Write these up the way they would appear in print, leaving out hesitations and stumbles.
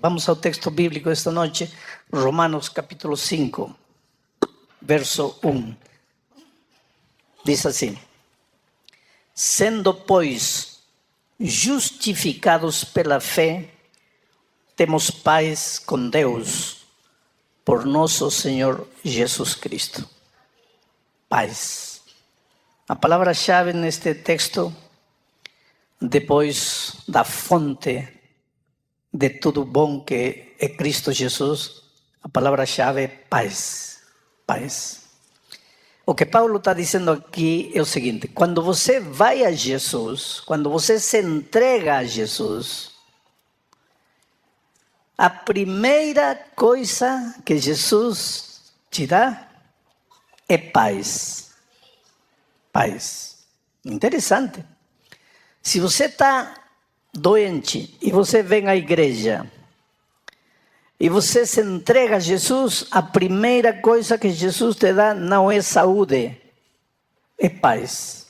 Vamos ao texto bíblico esta noite, Romanos capítulo 5, verso 1. Diz assim: sendo, pois, justificados pela fé, temos paz com Deus, por nosso Senhor Jesus Cristo. Paz. A palavra-chave neste texto, depois da fonte de tudo bom que é Cristo Jesus, a palavra-chave é paz. Paz. O que Paulo está dizendo aqui é o seguinte: quando você vai a Jesus, quando você se entrega a Jesus, a primeira coisa que Jesus te dá é paz. Paz. Interessante. Se você está doente e você vem à igreja e você se entrega a Jesus, a primeira coisa que Jesus te dá não é saúde, é paz.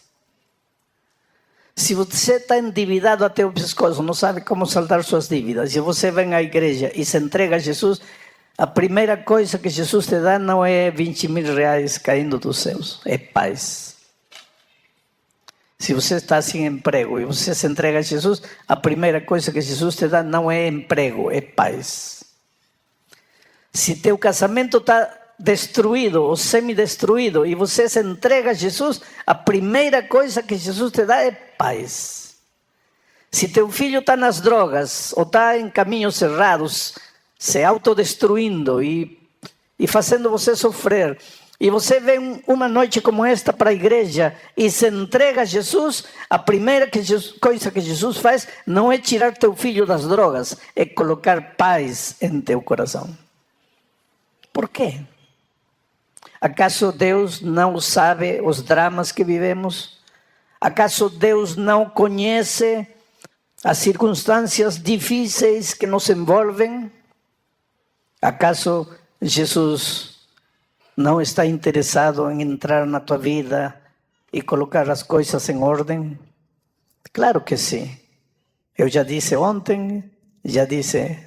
Se você está endividado até o pescoço, não sabe como saldar suas dívidas, e você vem à igreja e se entrega a Jesus, a primeira coisa que Jesus te dá não é 20 mil reais caindo dos céus, é paz. Se você está sem emprego e você se entrega a Jesus, a primeira coisa que Jesus te dá não é emprego, é paz. Se teu casamento está destruído ou semi-destruído e você se entrega a Jesus, a primeira coisa que Jesus te dá é paz. Se teu filho está nas drogas ou está em caminhos errados, se autodestruindo e fazendo você sofrer, e você vem uma noite como esta para a igreja e se entrega a Jesus, a primeira coisa que Jesus faz não é tirar teu filho das drogas, é colocar paz em teu coração. Por quê? Acaso Deus não sabe os dramas que vivemos? Acaso Deus não conhece as circunstâncias difíceis que nos envolvem? Acaso Jesus não está interessado em entrar na tua vida e colocar as coisas em ordem? Claro que sim. Eu já disse ontem, já disse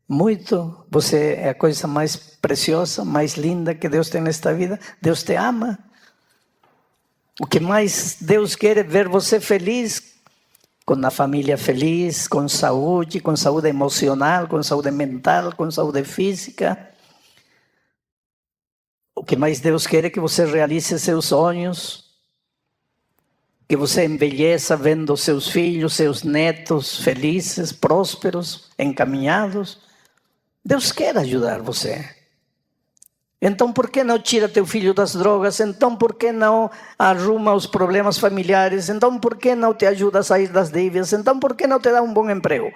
muito, você é a coisa mais preciosa, mais linda que Deus tem nesta vida. Deus te ama. O que mais Deus quer é ver você feliz, com a família feliz, com saúde emocional, com saúde mental, com saúde física. O que mais Deus quer é que você realize seus sonhos, que você envelheça vendo seus filhos, seus netos felizes, prósperos, encaminhados. Deus quer ajudar você. Então por que não tira teu filho das drogas? Então por que não arruma os problemas familiares? Então por que não te ajuda a sair das dívidas? Então por que não te dá um bom emprego?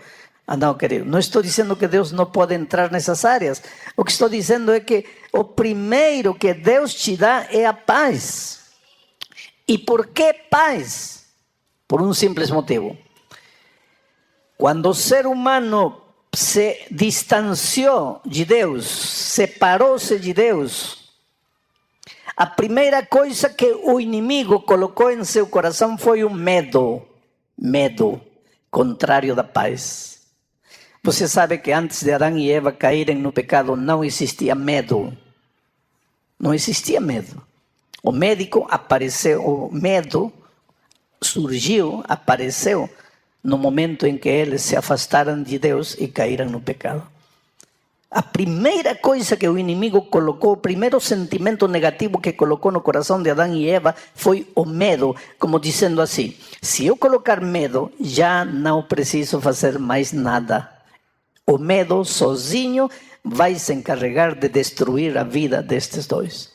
Não, querido, não estou dizendo que Deus não pode entrar nessas áreas. O que estou dizendo é que o primeiro que Deus te dá é a paz. E por que paz? Por um simples motivo. Quando o ser humano se distanciou de Deus, separou-se de Deus, a primeira coisa que o inimigo colocou em seu coração foi o medo. Medo, contrário da paz. Você sabe que antes de Adão e Eva caírem no pecado não existia medo. Não existia medo. O medo surgiu, apareceu no momento em que eles se afastaram de Deus e caíram no pecado. A primeira coisa que o inimigo colocou, o primeiro sentimento negativo que colocou no coração de Adão e Eva foi o medo, como dizendo assim: se eu colocar medo, já não preciso fazer mais nada. O medo sozinho vai se encarregar de destruir a vida destes dois.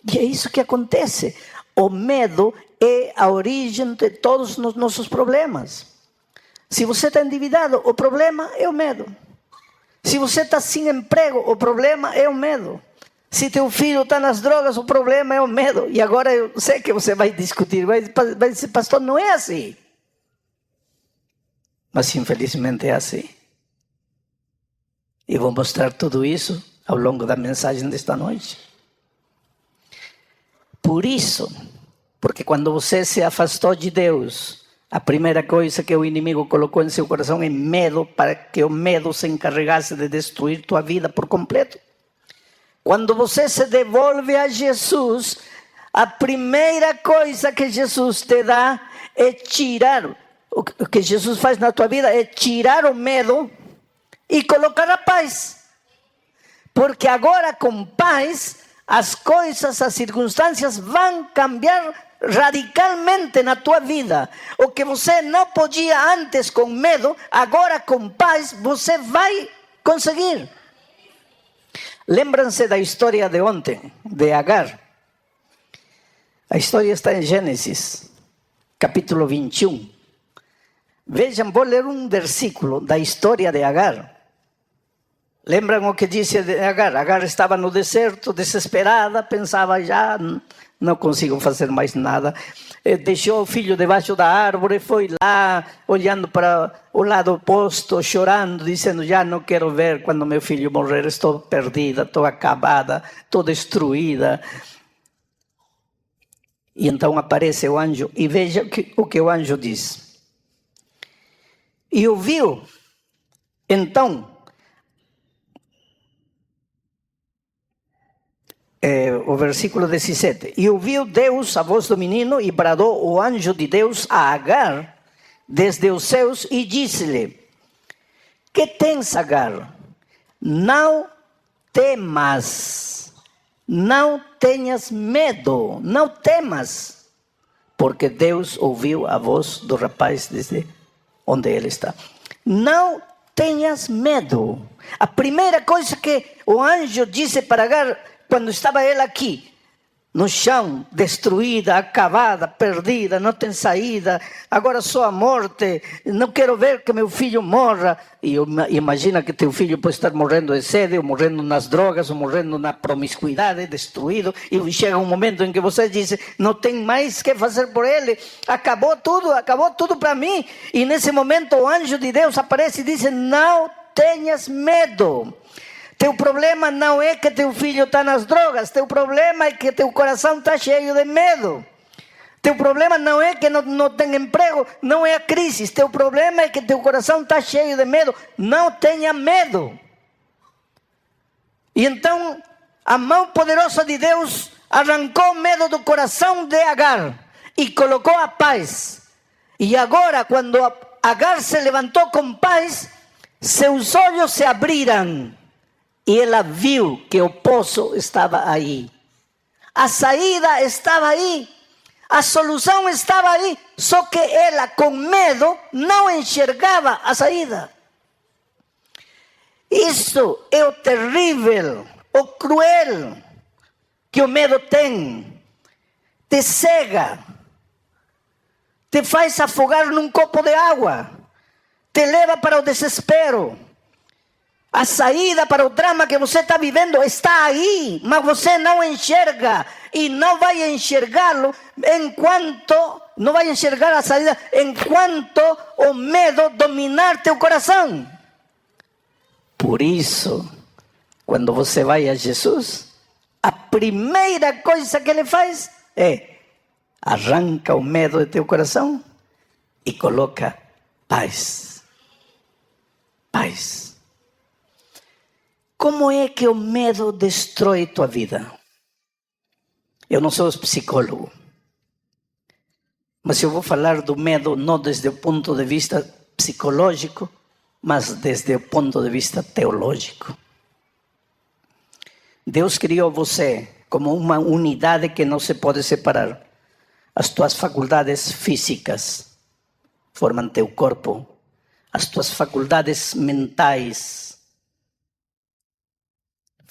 E é isso que acontece. O medo é a origem de todos os nossos problemas. Se você está endividado, o problema é o medo. Se você está sem emprego, o problema é o medo. Se teu filho está nas drogas, o problema é o medo. E agora eu sei que você vai discutir, vai dizer: pastor, não é assim. Mas infelizmente é assim. E vou mostrar tudo isso ao longo da mensagem desta noite. Por isso, porque quando você se afastou de Deus, A primeira coisa que o inimigo colocou em seu coração é medo, para que o medo se encarregasse de destruir tua vida por completo. Quando você se devolve a Jesus, a primeira coisa que Jesus te dá é tirar, o que Jesus faz na tua vida é tirar o medo e colocar a paz. Porque agora com paz, as coisas, as circunstâncias vão cambiar radicalmente na tua vida. O que você não podia antes com medo, agora com paz você vai conseguir. Lembram-se da história de ontem, de Agar. A história está em Gênesis, capítulo 21. Vejam, vou ler um versículo da história de Agar. Lembram o que disse de Agar? Agar estava no deserto, desesperada, pensava, já não consigo fazer mais nada. Deixou o filho debaixo da árvore, foi lá, olhando para o lado oposto, chorando, dizendo, já não quero ver quando meu filho morrer, estou perdida, estou acabada, estou destruída. E então aparece o anjo, e veja o que o anjo diz. E ouviu, então, o versículo 17. E ouviu Deus a voz do menino, e bradou o anjo de Deus a Agar, desde os céus, e disse-lhe, que tens, Agar? Não temas, não tenhas medo, não temas, porque Deus ouviu a voz do rapaz desde onde ele está. Não tenhas medo. A primeira coisa que o anjo disse para Agar, quando estava ela aqui, no chão, destruída, acabada, perdida, não tem saída, agora só a morte, não quero ver que meu filho morra. E imagina que teu filho pode estar morrendo de sede, ou morrendo nas drogas, ou morrendo na promiscuidade, destruído, e chega um momento em que você diz, não tem mais que fazer por ele, acabou tudo para mim. E nesse momento o anjo de Deus aparece e diz, não tenhas medo. Teu problema não é que teu filho está nas drogas. Teu problema é que teu coração está cheio de medo. Teu problema não é que não tem emprego. Não é a crise. Teu problema é que teu coração está cheio de medo. Não tenha medo. E então a mão poderosa de Deus arrancou o medo do coração de Agar e colocou a paz. E agora, quando Agar se levantou com paz, seus olhos se abriram. E ela viu que o poço estava aí. A saída estava aí. A solução estava aí. Só que ela, com medo, não enxergava a saída. Isso é o terrível, o cruel que o medo tem. Te cega. Te faz afogar num copo de água. Te leva para o desespero. A saída para o drama que você está vivendo está aí, mas você não enxerga. E não vai enxergá-lo não vai enxergar a saída enquanto o medo dominar teu coração. Por isso, quando você vai a Jesus, a primeira coisa que ele faz é arranca o medo de teu coração e coloca paz. Paz. Como é que o medo destrói tua vida? Eu não sou psicólogo, mas eu vou falar do medo não desde o ponto de vista psicológico, mas desde o ponto de vista teológico. Deus criou você como uma unidade que não se pode separar. As tuas faculdades físicas formam teu corpo, as tuas faculdades mentais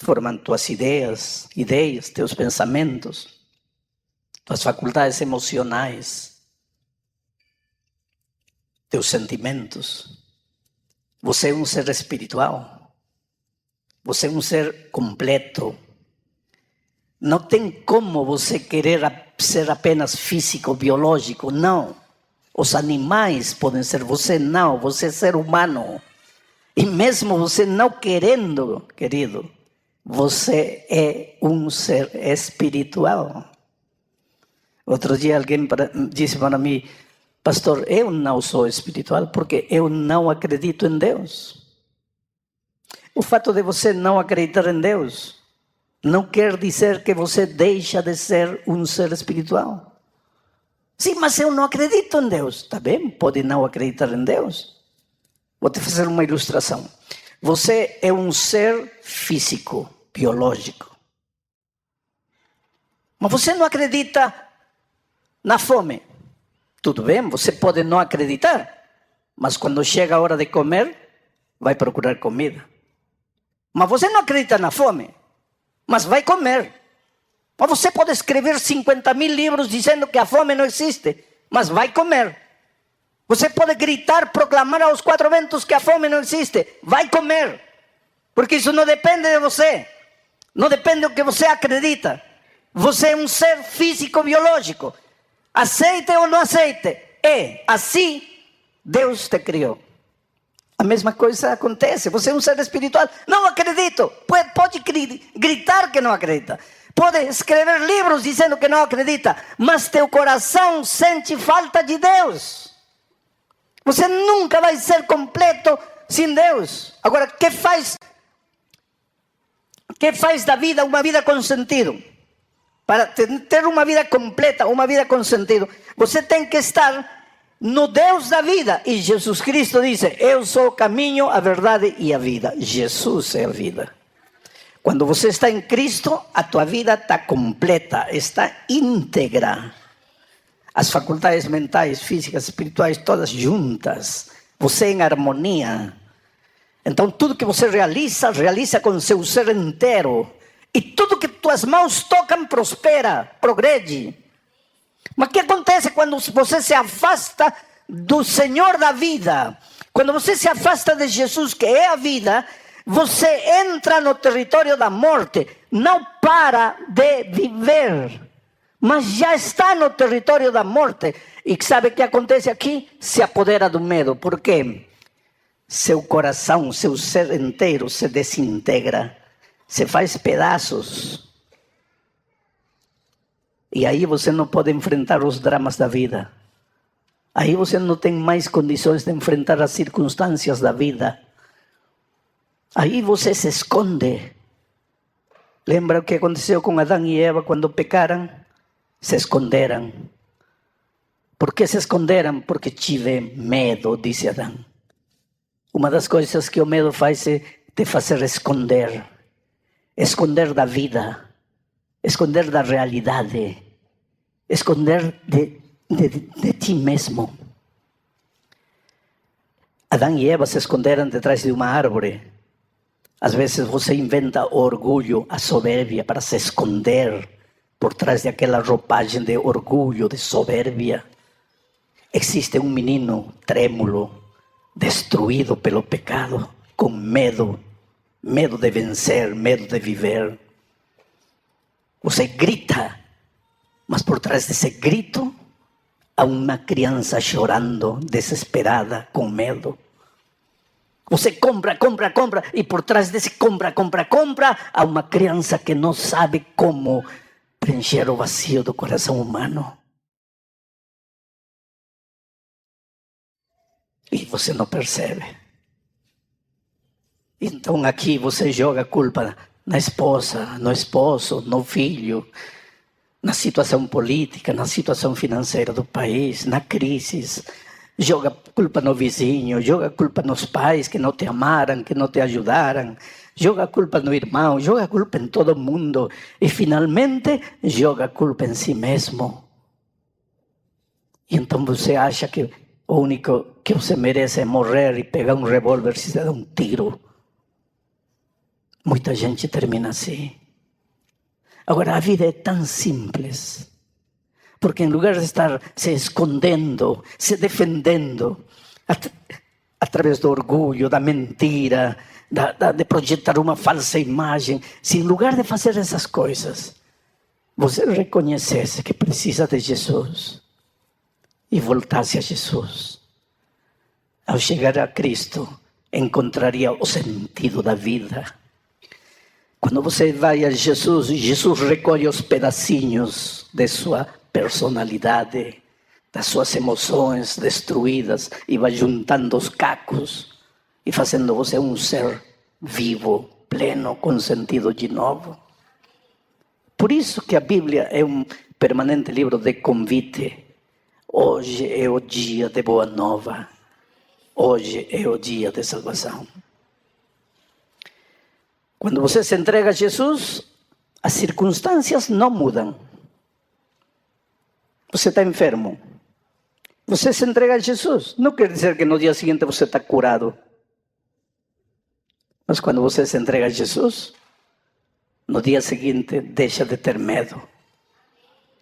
formam tuas ideias, teus pensamentos, tuas faculdades emocionais, teus sentimentos. Você é um ser espiritual. Você é um ser completo. Não tem como você querer ser apenas físico, biológico, não. Os animais podem ser, você não, você é ser humano. E mesmo você não querendo, querido, você é um ser espiritual. Outro dia alguém disse para mim, Pastor, eu não sou espiritual porque eu não acredito em Deus. O fato de você não acreditar em Deus não quer dizer que você deixa de ser um ser espiritual. Sim, mas eu não acredito em Deus. Está bem, pode não acreditar em Deus. Vou te fazer uma ilustração. Você é um ser físico, biológico. Mas você não acredita na fome. Tudo bem, você pode não acreditar. Mas quando chega a hora de comer, vai procurar comida. Mas você não acredita na fome. Mas vai comer. Mas você pode escrever 50.000 livros dizendo que a fome não existe. Mas vai comer. Você pode gritar, proclamar aos quatro ventos que a fome não existe. Vai comer. Porque isso não depende de você. Não depende do que você acredita. Você é um ser físico biológico. Aceite ou não aceite. É assim Deus te criou. A mesma coisa acontece. Você é um ser espiritual. Não acredito. Pode gritar que não acredita. Pode escrever livros dizendo que não acredita. Mas teu coração sente falta de Deus. Você nunca vai ser completo sem Deus. Agora, o que faz da vida uma vida com sentido? Para ter uma vida completa, uma vida com sentido, você tem que estar no Deus da vida. E Jesus Cristo disse, eu sou o caminho, a verdade e a vida. Jesus é a vida. Quando você está em Cristo, a tua vida está completa, está íntegra. As faculdades mentais, físicas, espirituais, todas juntas. Você em harmonia. Então tudo que você realiza com seu ser inteiro. E tudo que tuas mãos tocam prospera, progrede. Mas o que acontece quando você se afasta do Senhor da vida? Quando você se afasta de Jesus, que é a vida, você entra no território da morte. Não para de viver, mas já está no território da morte. E sabe o que acontece aqui? Se apodera do medo. Por quê? Seu coração, seu ser inteiro se desintegra. Se faz pedaços. E aí você não pode enfrentar os dramas da vida. Aí você não tem mais condições de enfrentar as circunstâncias da vida. Aí você se esconde. Lembra o que aconteceu com Adão e Eva quando pecaram? Se esconderam. Por que se esconderam? Porque tive medo, disse Adão. Uma das coisas que o medo faz é te fazer esconder. Esconder da vida, esconder da realidade, esconder de ti mesmo. Adão e Eva se esconderam detrás de uma árvore. Às vezes você inventa o orgulho, a soberbia para se esconder por trás daquela roupagem de orgulho, de soberbia. Existe um menino trêmulo, destruído pelo pecado, com medo. Medo de vencer, medo de viver. Você grita, mas por trás desse grito há uma criança chorando, desesperada, com medo. Você compra, e por trás desse compra, há uma criança que não sabe como preencher o vazio do coração humano. E você não percebe. Então aqui você joga a culpa na esposa, no esposo, no filho, na situação política, na situação financeira do país, na crise. Joga a culpa no vizinho, joga a culpa nos pais que não te amaram, que não te ajudaram. Joga a culpa no irmão, joga a culpa em todo mundo. E finalmente joga a culpa em si mesmo. E então você acha que o único que você merece é morrer e pegar um revólver e se dar um tiro. Muita gente termina assim. Agora, a vida é tão simples. Porque em lugar de estar se escondendo, se defendendo, através do orgulho, da mentira, de projetar uma falsa imagem, se em lugar de fazer essas coisas, você reconhecesse que precisa de Jesus e voltasse a Jesus, ao chegar a Cristo, encontraria o sentido da vida. Quando você vai a Jesus, Jesus recolhe os pedacinhos de sua personalidade, das suas emoções destruídas e vai juntando os cacos e fazendo você um ser vivo, pleno, com sentido de novo. Por isso que a Bíblia é um permanente livro de convite. Hoje é o dia de boa nova. Hoje é o dia de salvação. Quando você se entrega a Jesus, as circunstâncias não mudam. Você está enfermo. Você se entrega a Jesus. Não quer dizer que no dia seguinte você está curado. Mas quando você se entrega a Jesus, no dia seguinte deixa de ter medo.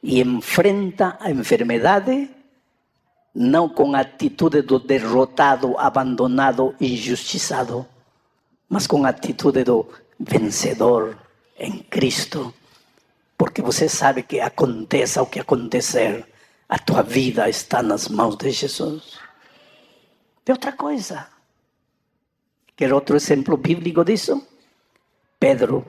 E enfrenta a enfermidade não com a atitude do derrotado, abandonado, injustiçado, mas com a atitude do vencedor em Cristo. Porque você sabe que aconteça o que acontecer, a tua vida está nas mãos de Jesus. Tem outra coisa. Quer outro exemplo bíblico disso? Pedro.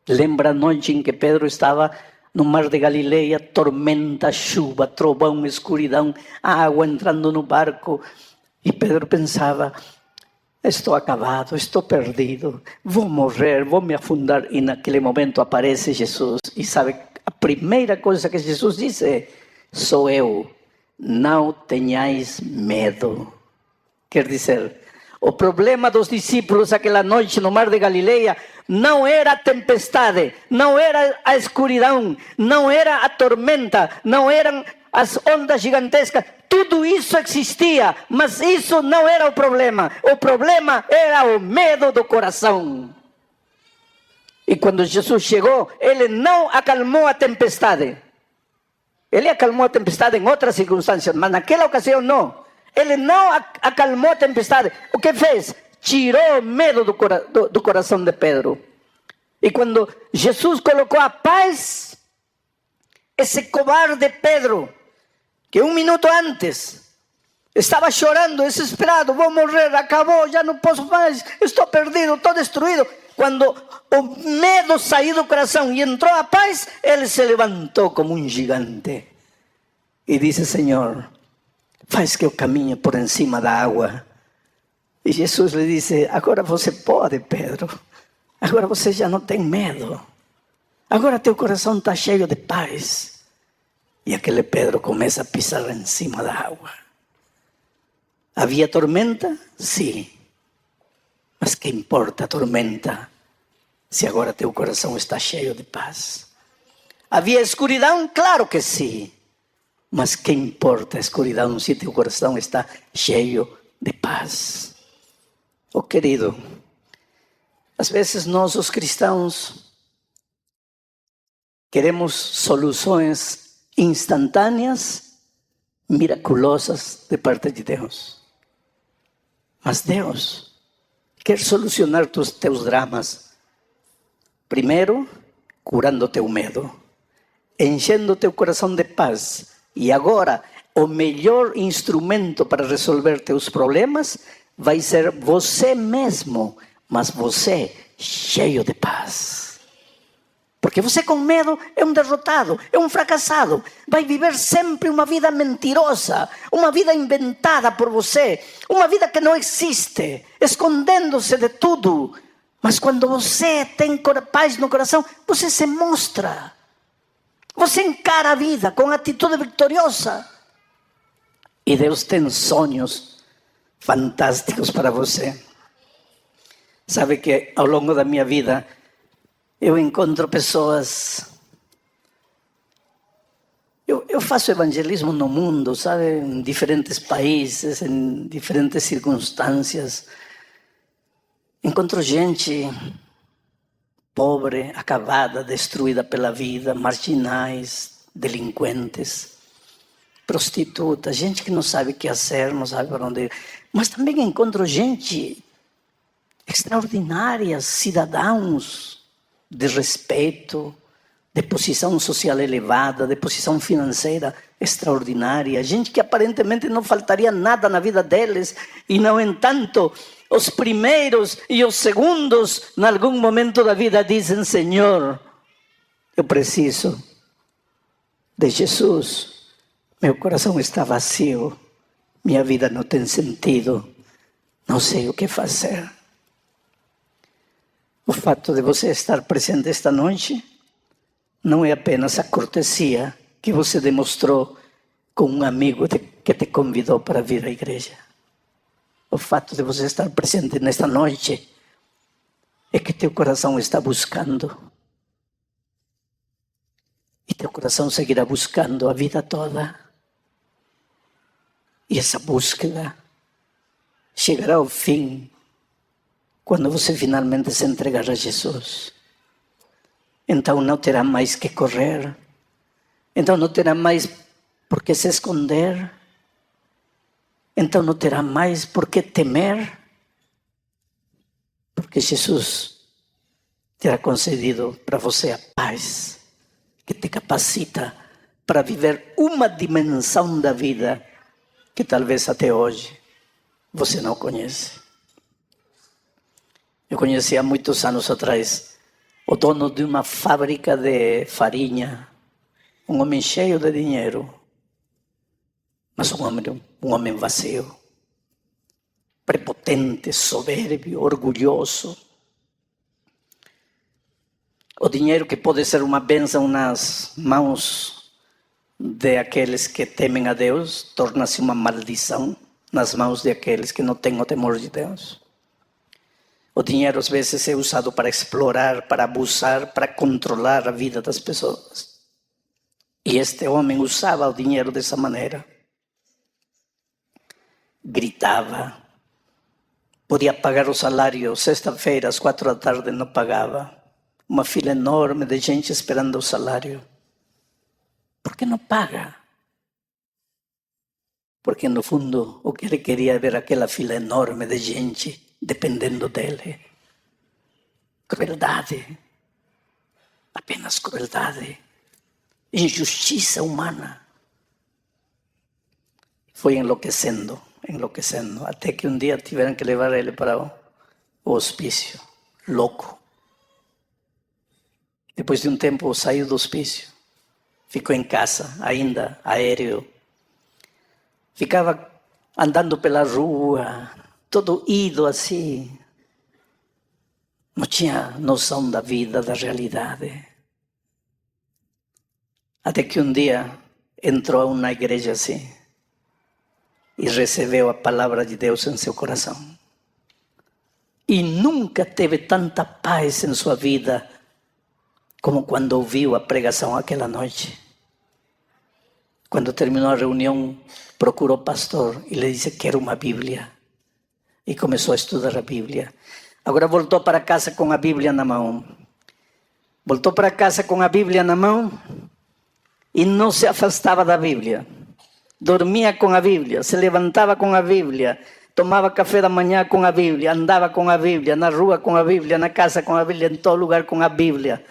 Lembra a noite em que Pedro estava no mar de Galileia, tormenta, chuva, trovão, escuridão, água entrando no barco. E Pedro pensava, estou acabado, estou perdido, vou morrer, vou me afundar. E naquele momento aparece Jesus. E sabe, a primeira coisa que Jesus disse é, sou eu, não tenhais medo. Quer dizer, o problema dos discípulos aquela noite no mar de Galileia não era a tempestade, não era a escuridão, não era a tormenta, não eram as ondas gigantescas. Tudo isso existia, mas isso não era o problema. O problema era o medo do coração. E quando Jesus chegou, ele não acalmou a tempestade. Ele acalmou a tempestade em outras circunstâncias, mas naquela ocasião não. Ele não acalmou a tempestade. O que fez? Tirou o medo do coração de Pedro. E quando Jesus colocou a paz, esse covarde Pedro, que um minuto antes estava chorando, desesperado, vou morrer, acabou, já não posso mais, estou perdido, estou destruído. Quando o medo saiu do coração e entrou a paz, ele se levantou como um gigante. E disse, Senhor, faz que eu caminhe por cima da água. E Jesus lhe disse, agora você pode, Pedro. Agora você já não tem medo. Agora teu coração está cheio de paz. E aquele Pedro começa a pisar em cima da água. Havia tormenta? Sim. Mas que importa a tormenta, se agora teu coração está cheio de paz? Havia escuridão? Claro que sim. Mas que importa a escuridão se teu coração está cheio de paz? Oh querido, às vezes nós os cristãos queremos soluções instantâneas, miraculosas de parte de Deus. Mas Deus quer solucionar teus dramas. Primeiro, curando teu medo, enchendo teu coração de paz. E agora, o melhor instrumento para resolver teus problemas vai ser você mesmo, mas você cheio de paz. Porque você com medo é um derrotado, é um fracassado. Vai viver sempre uma vida mentirosa, uma vida inventada por você, uma vida que não existe, escondendo-se de tudo. Mas quando você tem paz no coração, você se mostra. Você encara a vida com atitude vitoriosa. E Deus tem sonhos fantásticos para você. Sabe que ao longo da minha vida, eu encontro pessoas... Eu faço evangelismo no mundo, sabe? Em diferentes países, em diferentes circunstâncias. Encontro gente pobre, acabada, destruída pela vida, marginais, delinquentes, prostitutas, gente que não sabe o que fazer, não sabe para onde ir. Mas também encontro gente extraordinária, cidadãos de respeito, de posição social elevada, de posição financeira extraordinária, gente que aparentemente não faltaria nada na vida deles, e no entanto, os primeiros e os segundos, em algum momento da vida, dizem, Senhor, eu preciso de Jesus, meu coração está vazio, minha vida não tem sentido, não sei o que fazer. O fato de você estar presente esta noite não é apenas a cortesia que você demonstrou com um amigo que te convidou para vir à igreja. O fato de você estar presente nesta noite é que teu coração está buscando. E teu coração seguirá buscando a vida toda. E essa búsqueda chegará ao fim quando você finalmente se entregar a Jesus. Então não terá mais que correr. Então não terá mais por que se esconder. Então não terá mais por que temer. Porque Jesus terá concedido para você a paz que te capacita para viver uma dimensão da vida que talvez até hoje você não conhece. Eu conheci há muitos anos atrás o dono de uma fábrica de farinha, um homem cheio de dinheiro, mas um homem vazio, prepotente, soberbio, orgulhoso. O dinheiro que pode ser uma bênção nas mãos de aqueles que temem a Deus, torna-se uma maldição nas mãos de aqueles que não têm o temor de Deus. O dinheiro às vezes é usado para explorar, para abusar, para controlar a vida das pessoas. E este homem usava o dinheiro dessa maneira. Gritava. Podia pagar o salário, sexta-feira às 4 da tarde não pagava. Uma fila enorme de gente esperando o salário. Por que não paga? Porque no fundo o que ele queria era ver aquela fila enorme de gente dependendo dele. Crueldade. Apenas crueldade. Injustiça humana. Foi enlouquecendo, até que um dia tiveram que levar ele para o hospício, louco. Depois de um tempo saiu do hospício, ficou em casa, ainda aéreo. Ficava andando pela rua, todo ido assim. Não tinha noção da vida, da realidade. Até que um dia entrou na igreja assim e recebeu a palavra de Deus em seu coração. E nunca teve tanta paz em sua vida como quando ouviu a pregação aquela noite. Quando terminou a reunião, procurou o pastor e lhe disse: quero uma Bíblia. E começou a estudar a Bíblia. Agora voltou para casa com a Bíblia na mão. Voltou para casa com a Bíblia na mão e não se afastava da Bíblia. Dormia com a Bíblia, se levantava com a Bíblia, tomava café da manhã com a Bíblia, andava com a Bíblia, na rua com a Bíblia, na casa com a Bíblia, em todo lugar com a Bíblia.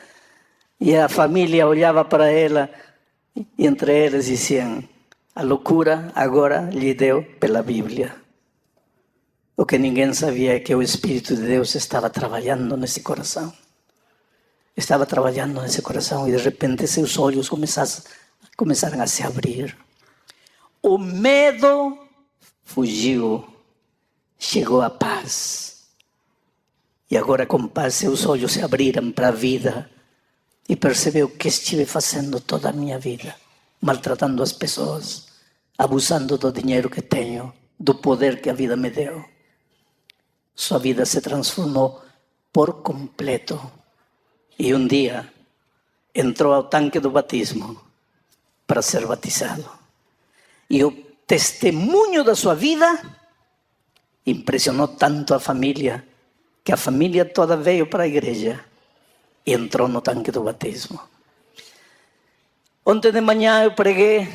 E a família olhava para ela e entre eles diziam: a loucura agora lhe deu pela Bíblia. O que ninguém sabia é que o Espírito de Deus estava trabalhando nesse coração. Estava trabalhando nesse coração e de repente seus olhos começaram a se abrir. O medo fugiu, chegou a paz. E agora com paz seus olhos se abriram para a vida e percebeu que estive fazendo toda a minha vida, maltratando as pessoas, abusando do dinheiro que tenho, do poder que a vida me deu. Sua vida se transformou por completo. E um dia entrou ao tanque do batismo para ser batizado. E o testemunho da sua vida impressionou tanto a família, que a família toda veio para a igreja e entrou no tanque do batismo. Ontem de manhã eu preguei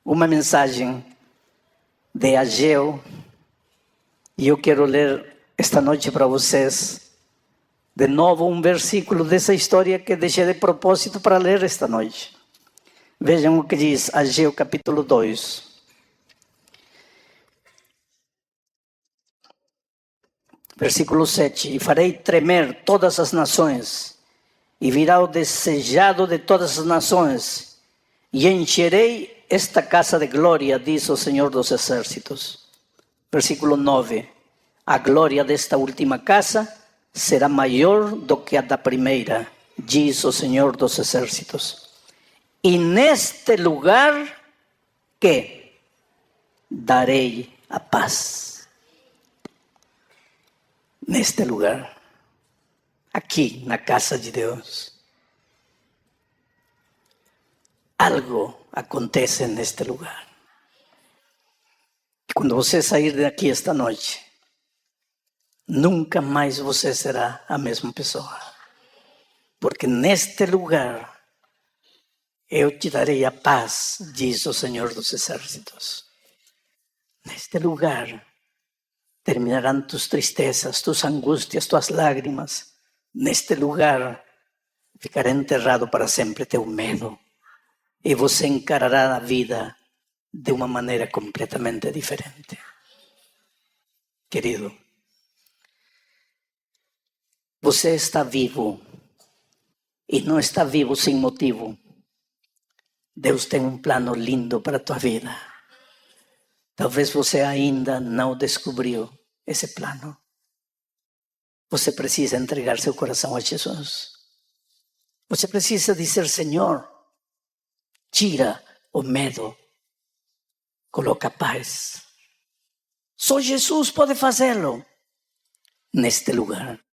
uma mensagem de Ageu e eu quero ler esta noite para vocês de novo um versículo dessa história que deixei de propósito para ler esta noite. Vejam o que diz Ageu capítulo 2. Versículo 7. E farei tremer todas as nações, e virá o desejado de todas as nações, e encherei esta casa de glória, diz o Senhor dos Exércitos. Versículo 9. A glória desta última casa será maior do que a da primeira, diz o Senhor dos Exércitos. E neste lugar, que darei a paz. Neste lugar, aqui na casa de Deus. Algo acontece neste lugar. Quando você sair daqui esta noite, nunca mais você será a mesma pessoa. Porque neste lugar, eu te darei a paz, diz o Senhor dos Exércitos. Neste lugar, terminarão tus tristezas, tus angústias, tuas lágrimas. Neste lugar, ficará enterrado para sempre teu medo. E você encarará a vida de uma maneira completamente diferente. Querido, você está vivo e não está vivo sem motivo. Deus tem um plano lindo para a tua vida. Talvez você ainda não descobriu esse plano. Você precisa entregar seu coração a Jesus. Você precisa dizer: Senhor, tira o medo, coloca paz. Só Jesus pode fazê-lo neste lugar.